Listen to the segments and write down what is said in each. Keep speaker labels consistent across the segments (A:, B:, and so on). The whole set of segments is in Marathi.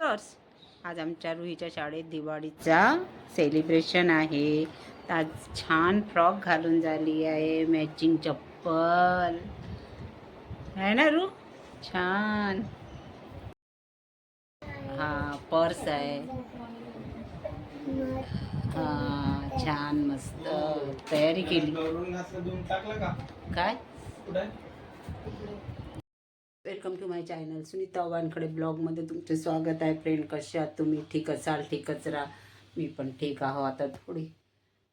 A: आज आमच्या रुहीच्या शाळेत दिवाळीचा सेलिब्रेशन आहे. आज छान फ्रॉक घालून झाली आहे, मॅचिंग चप्पल आहे ना रू, छान. हा पर्स आहे. हा छान मस्त तयारी केली. काय welcome to my channel Sunita Wankhede ब्लॉगमध्ये तुमचे स्वागत आहे. फ्रेंड कसे आहात तुम्ही? ठीक असाल, ठीकच राहा. मी पण ठीक आहो. आता थोडी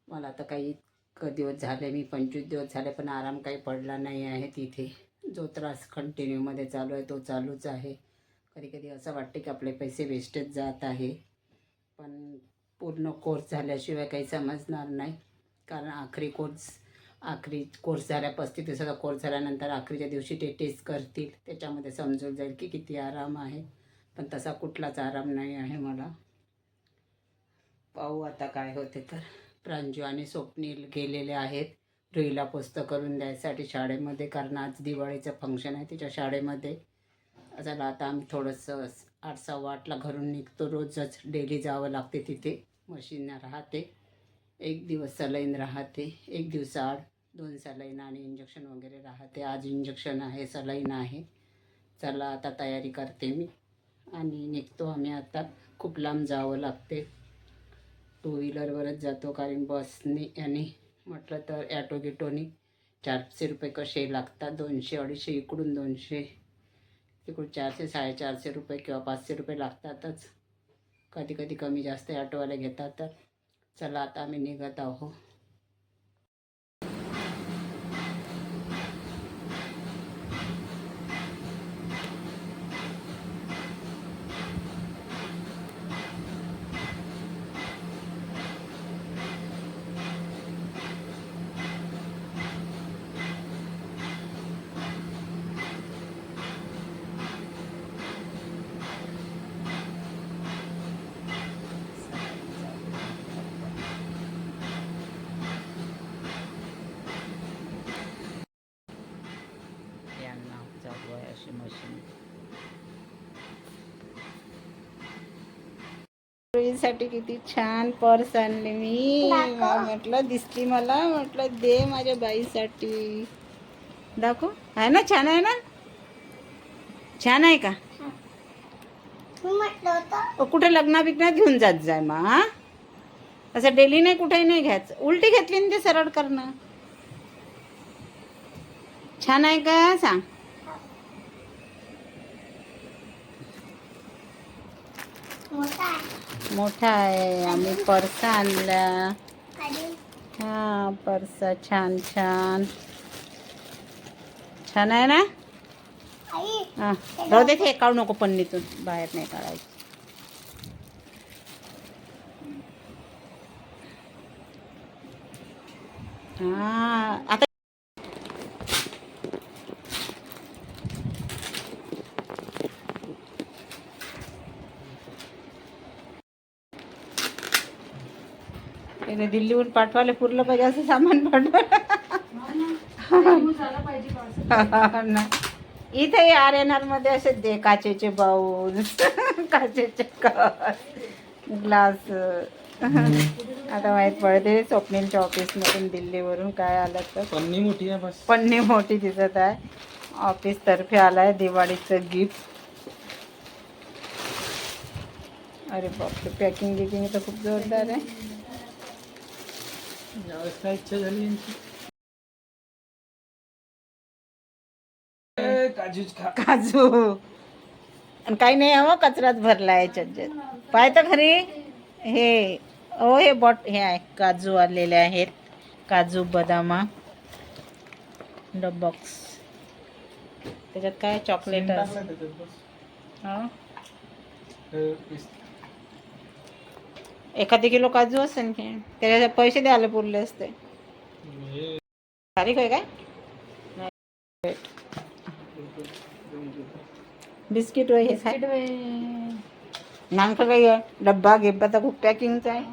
A: मला आता काही दिवस झाले, मी 25 दिवस झाले, पण आराम काही पडला नाही आहे. तिथे जो त्रास कंटिन्यूमध्ये चालू आहे तो चालूच आहे. कधी कधी असं वाटते की आपले पैसे वेस्टच जात आहे, पण पूर्ण कोर्स झाल्याशिवाय काही समजणार नाही. कारण आखरी कोर्स झाल्या 35 दिवसाचा कोर्स झाल्यानंतर आखरीच्या दिवशी ते टेस्ट करतील, त्याच्यामध्ये समजून जाईल की किती आराम आहे. पण तसा कुठलाच आराम नाही आहे मला. पाहू आता काय होते. तर प्रांजू आणि स्वप्नील गेलेले आहेत रुईला पुस्तक करून द्यायसाठी शाळेमध्ये, कारण आज दिवाळीचं फंक्शन आहे तिच्या शाळेमध्ये. चला आता आम्ही थोडंसं 8:15 घरून निघतो. रोजच डेली जावं लागते तिथे. मशीन राहते, एक दिवस सलाईन राहते, एक दिवस आड 2 सलाईन आणि इंजेक्शन वगैरे राहते. आज इंजेक्शन आहे, सलाईन आहे. चला आता तयारी करते मी आणि निघतो आम्ही. आता खूप लांब जावं लागते, 2 व्हीलरवरच जातो, कारण बसने आणि म्हटलं तर ॲटो गिटोनी 400 रुपये कसे लागतात. 200-250 इकडून, 200 तिकडून, 400 450 रुपये किंवा 500 रुपये लागतातच. कधी कधी कमी जास्त ॲटोवाले घेतात. तर चला आता आम्ही निघत आहोत. अशी मशीन साठी किती छान पर्स आणले मी. म्हटलं दिसली मला, म्हटलं दे माझ्या बाईसाठी. दाखव. आहे ना, छान आहे ना, छान आहे का? कुठे लग्ना बिग्नात घेऊन जात जाय मग. असं डेली नाही, कुठेही नाही घ्यायचं. उलटी घेतली ना ते सरळ करणं. छान आहे का सांग. मोठा आहे. आम्ही पर्स आणला. हा पर्स छान छान छान आहे ना. हा राहू दे, हे काढू नको, पन्नीतून बाहेर नाही काढायचं. हा आता दिल्लीहून पाठवायला पुरलं पाहिजे असं सामान पाठवलं ना. इथे RNR मध्ये असे दे काचेचे बाऊल, काचेचे ग्लास. आता माहीत पडते स्वप्नीलच्या ऑफिसमधून दिल्लीवरून काय आलं तर. पन्नी मोठी आहे, बस पन्नी मोठी दिसत आहे. ऑफिस तर्फे आलाय दिवाळीचं गिफ्ट. अरे बापरे, पॅकिंग गिकिंग तर खूप जोरदार आहे. काय इच्छा झाली काजू. आणि काही नाही हवं, कचराच भरला याच्यात. पाय तर खरी. हे हे हे आहे, काजू आलेले आहेत, काजू बदामा बॉक्स. त्याच्यात काय चॉकलेट. एखादी किलो काजू असेल की त्याच्या पैसे द्यायला पुरले असते. तारीख आहे काय? बिस्किट वय हे नांग काही आहे, डब्बा गिब्बा तर खूप पॅकिंगचा आहे.